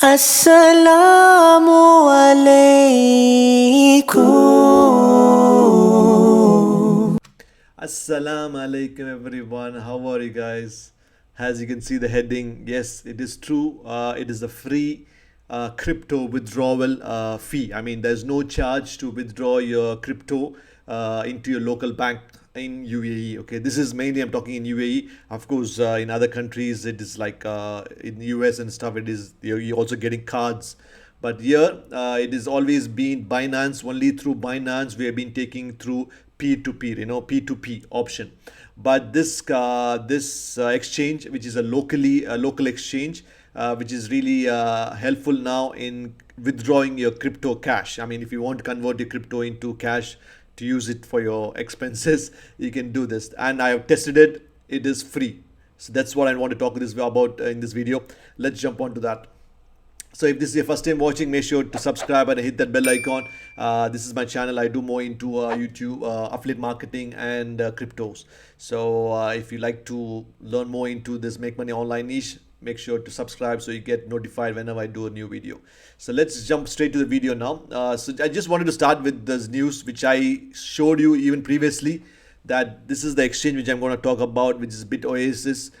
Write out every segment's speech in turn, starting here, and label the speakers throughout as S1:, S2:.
S1: Assalamu alaikum.
S2: Assalamu alaikum everyone. How are you guys? As you can see the heading, yes, it is true. It is a free crypto withdrawal fee. I mean, there's no charge to withdraw your crypto into your local bank in UAE. Okay, this is mainly I'm talking in UAE. Of course, in other countries it is like in US and stuff. It is you're also getting cards. But here, it has always been Binance. Only through Binance we have been taking through peer-to-peer, P2P option. But this exchange, which is a local exchange, which is really helpful now in withdrawing your crypto cash. I mean, if you want to convert your crypto into cash to use it for your expenses, you can do this. And I have tested it. It is free. So that's what I want to talk this about in this video. Let's jump on to that. So if this is your first time watching, make sure to subscribe and hit that bell icon. This is my channel. I do more into YouTube, affiliate marketing and cryptos. So if you like to learn more into this make money online niche, make sure to subscribe so you get notified whenever I do a new video. So let's jump straight to the video now. So I just wanted to start with this news which I showed you even previously, that this is the exchange which I'm going to talk about, which is BitOasis.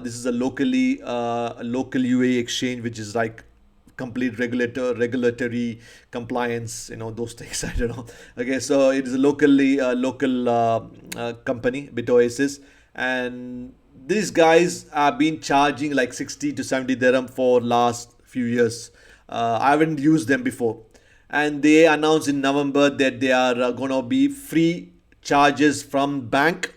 S2: This is a local UAE exchange, which is like complete regulatory compliance, those things. I don't know. Okay, so it is a local company, BitOasis, and these guys have been charging like 60 to 70 dirham for last few years. I haven't used them before, and they announced in November that they are gonna be free charges from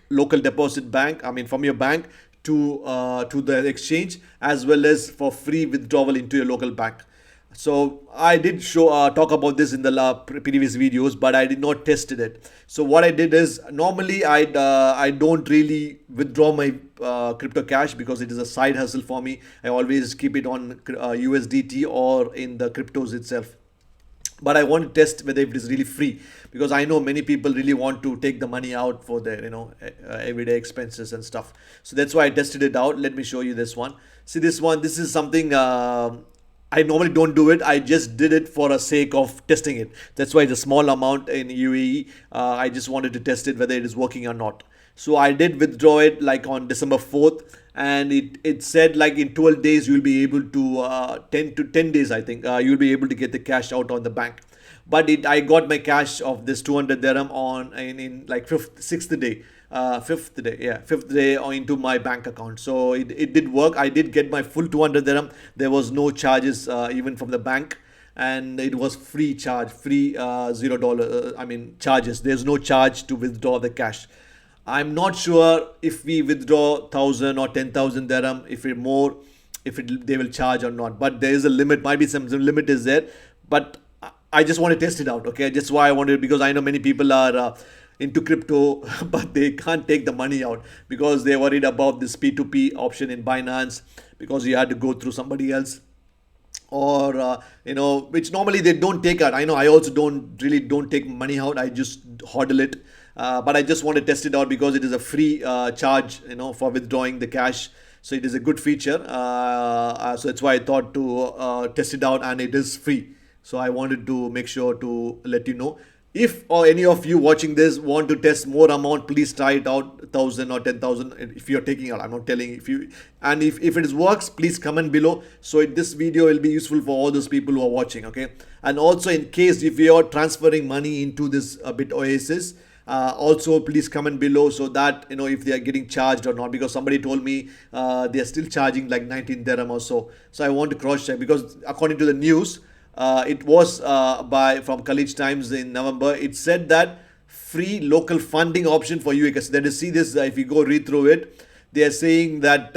S2: local deposit bank. I mean, from your bank to the exchange, as well as for free withdrawal into your local bank. So I did talk about this in the previous videos, but I did not tested it. So what I did is, normally I don't really withdraw my crypto cash because it is a side hustle for me. I always keep it on USDT or in the cryptos itself. But I want to test whether it is really free, because I know many people really want to take the money out for their everyday expenses and stuff. So that's why I tested it out. Let me show you this one. See this one. This is something I normally don't do it. I just did it for a sake of testing it. That's why it's a small amount in UAE. I just wanted to test it whether it is working or not. So I did withdraw it like on December 4th, and it said like in 12 days you'll be able to 10 days, I think, you'll be able to get the cash out on the bank. But I got my cash of this 200 dirham on in like fifth day into my bank account. So it did work. I did get my full 200 dirham. There was no charges even from the bank, and it was free $0 charges. There's no charge to withdraw the cash. I'm not sure if we withdraw 1,000 or 10,000 dirham, if it more, they will charge or not. But there is a limit. Might be some limit is there. But I just want to test it out. Okay, that's why I wanted, because I know many people are into crypto, but they can't take the money out because they're worried about this P2P option in Binance, because you had to go through somebody else, or which normally they don't take out. I know I also don't take money out. I just hodl it. But I just want to test it out because it is a free charge, for withdrawing the cash. So it is a good feature. So that's why I thought to test it out, and it is free. So I wanted to make sure to let you know. If or any of you watching this want to test more amount, please try it out, 1,000 or 10,000. If you're taking out, I'm not telling if you. And if it works, please comment below. So this video will be useful for all those people who are watching. Okay. And also, in case if you're transferring money into this BitOasis, also please comment below, so that if they are getting charged or not, because somebody told me they are still charging like 19 dirham or so. So I want to cross check, because according to the news, it was from Khaleej Times in November. It said that free local funding option for UAE. That is, see this, if you go read through it, they are saying that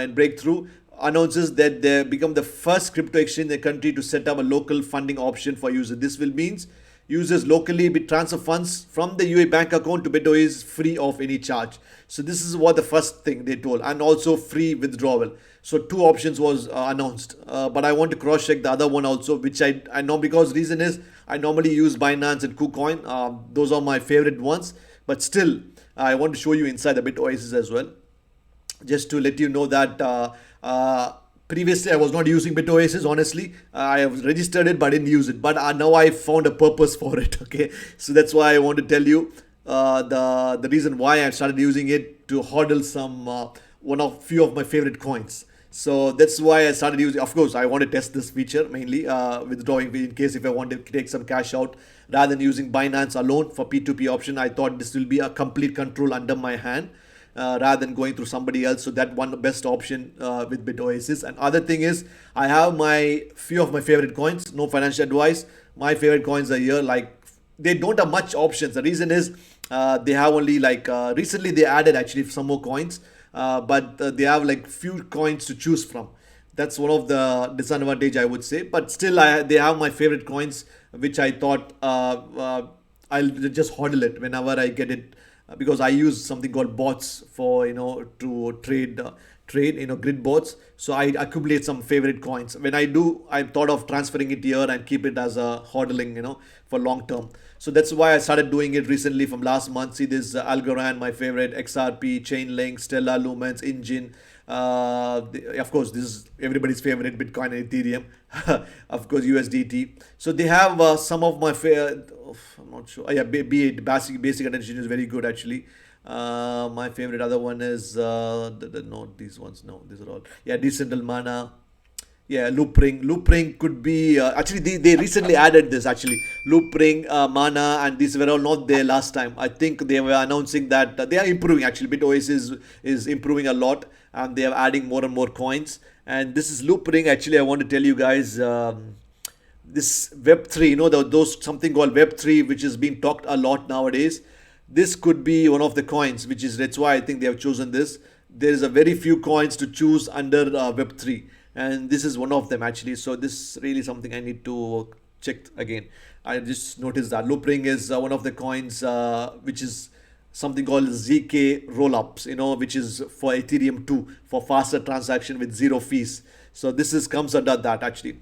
S2: in Breakthrough announces that they become the first crypto exchange in the country to set up a local funding option for users. This will means users locally be transfer funds from the UAE bank account to BitOasis free of any charge. So this is what the first thing they told, and also free withdrawal. So two options was announced, but I want to cross check the other one also, which I know, because reason is I normally use Binance and KuCoin. Those are my favorite ones, but still I want to show you inside the BitOasis as well, just to let you know that Previously I was not using BitOasis. Honestly, I have registered it but didn't use it, but now I found a purpose for it. Okay, so that's why I want to tell you the reason why I started using it to hodl some one of few of my favorite coins. So that's why I started using. Of course, I want to test this feature mainly, withdrawing in case if I want to take some cash out rather than using Binance alone for P2P option. I thought this will be a complete control under my hand, rather than going through somebody else. So that one best option with BitOasis. And other thing is, I have my few of my favorite coins. No financial advice. My favorite coins are here. Like, they don't have much options. The reason is they have only like recently they added actually some more coins, but they have like few coins to choose from. That's one of the disadvantage I would say. But still, they have my favorite coins, which I thought I'll just hodl it whenever I get it, because I use something called bots for to trade grid bots. So I accumulate some favorite coins. When I do, I thought of transferring it here and keep it as a hodling for long term. So that's why I started doing it recently from last month. See this Algorand, my favorite, XRP, Chainlink, Stellar, Lumens, Engine. Of course, this is everybody's favorite, Bitcoin and Ethereum. Of course, USDT. So they have some of my favorite. I'm not sure. Yeah, B8 basic attention is very good actually. My favorite other one is no, these ones, no, these are all, yeah, Decentral Mana. Yeah, Loopring. Loopring could be actually they recently added this actually. Loopring, Mana, and these were all not there last time. I think they were announcing that they are improving actually. BitOasis is improving a lot, and they are adding more and more coins. And this is Loopring. Actually, I want to tell you guys. This Web3, those something called Web3, which is being talked a lot nowadays. This could be one of the coins, which is that's why I think they have chosen this. There is a very few coins to choose under Web3, and this is one of them actually. So this is really something I need to check again. I just noticed that Loopring is one of the coins, which is something called ZK rollups, which is for Ethereum 2 for faster transaction with zero fees. So this is comes under that actually.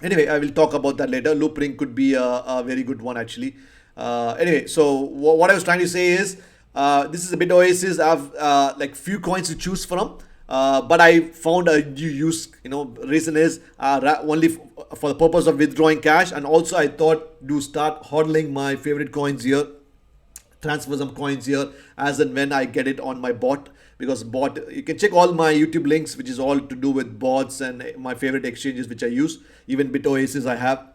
S2: Anyway, I will talk about that later. Loopring could be a very good one actually. Anyway, so what I was trying to say is, this is a BitOasis. I have like few coins to choose from, but I found a new use. Reason is only for the purpose of withdrawing cash, and also I thought to start hodling my favorite coins here, transfer some coins here as and when I get it on my bot. Because bot, you can check all my YouTube links, which is all to do with bots and my favorite exchanges which I use. Even BitOasis I have.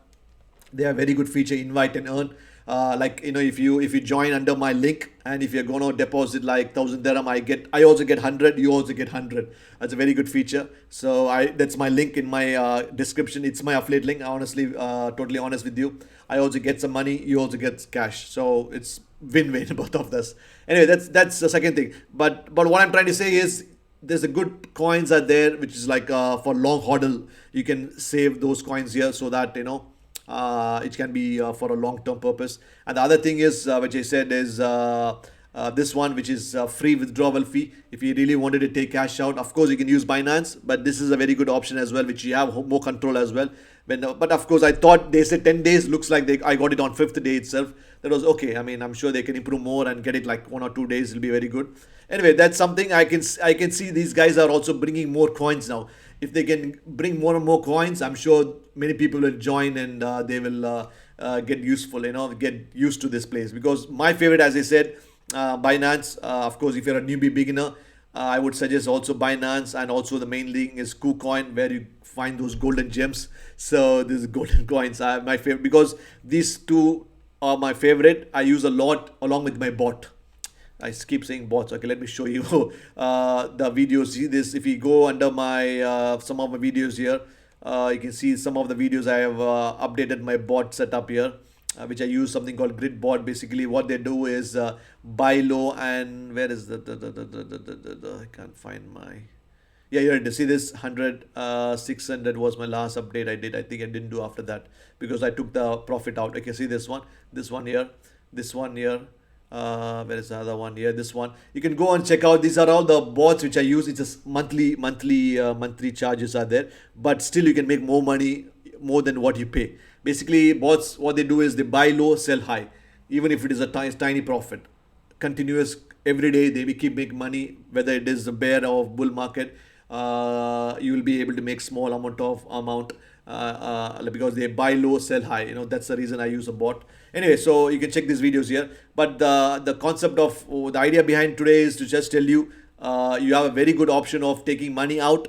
S2: They have very good feature, invite and earn. Like if you join under my link, and if you're gonna deposit like 1,000 dirham, I also get 100. You also get 100. That's a very good feature. So that's my link in my description. It's my affiliate link. Honestly, totally honest with you. I also get some money. You also get cash. So it's win-win both of us. Anyway, that's the second thing. But what I'm trying to say is, there's a good coins are there, which is like for long hodl. You can save those coins here so that it can be for a long-term purpose. And the other thing is, which I said is this one, which is free withdrawal fee. If you really wanted to take cash out, of course you can use Binance, but this is a very good option as well, which you have more control as well. But of course, I thought they said 10 days. Looks like I got it on 5th day itself. That was okay. I mean, I'm sure they can improve more and get it like 1 or 2 days. It'll be very good. Anyway, that's something I can see. These guys are also bringing more coins now. If they can bring more and more coins, I'm sure many people will join, and they will get get used to this place. Because my favorite, as I said, Binance. Of course, if you're a newbie beginner, I would suggest also Binance, and also the main link is KuCoin, where you find those golden gems. So these golden coins are my favorite, because these two are my favorite. I use a lot along with my bot. I keep saying bots. Okay, let me show you the videos. See this? If you go under my some of my videos here, you can see some of the videos I have updated my bot setup here, which I use something called Grid Bot. Basically, what they do is buy low, and where is the I can't find my. Yeah, here it is. See this 100, 600 was my last update I did. I think I didn't do after that because I took the profit out. Okay, see this one here, this one here. Where is the other one here? This one. You can go and check out. These are all the bots which I use. It's just monthly charges are there, but still you can make more money, more than what you pay. Basically, bots, what they do is they buy low, sell high, even if it is a tiny profit. Continuous every day they will keep making money, whether it is a bear or bull market. you will be able to make small amount because they buy low, sell high. That's the reason I use a bot. Anyway, so you can check these videos here. But the concept of the idea behind today is to just tell you you have a very good option of taking money out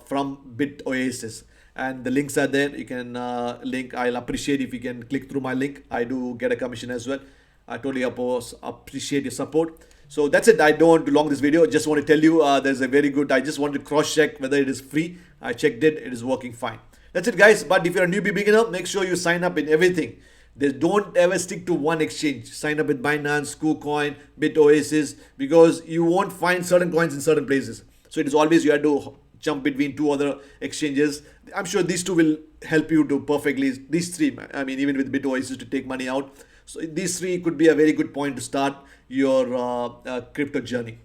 S2: from Bit Oasis, and the links are there. You can link. I'll appreciate if you can click through my link. I do get a commission as well. I totally appreciate your support. So that's it. I don't want to long this video. Just want to tell you there's a very good. I just want to cross check whether it is free. I checked it. It is working fine. That's it, guys. But if you're a newbie beginner, make sure you sign up in everything. Don't ever stick to one exchange. Sign up with Binance, KuCoin, BitOasis, because you won't find certain coins in certain places. So it is always you have to jump between two other exchanges. I'm sure these two will help you to perfectly. These three, I mean, even with BitOasis to take money out. So these three could be a very good point to start your crypto journey.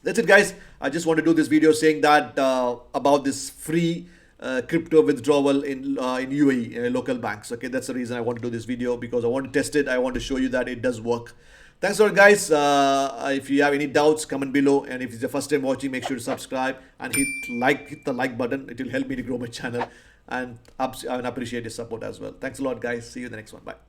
S2: That's it, guys. I just want to do this video saying that about this free crypto withdrawal in UAE local banks. Okay, that's the reason I want to do this video, because I want to test it. I want to show you that it does work. Thanks a lot, guys. If you have any doubts, comment below. And if it's your first time watching, make sure to subscribe and hit the like button. It will help me to grow my channel, and I appreciate your support as well. Thanks a lot, guys. See you in the next one. Bye.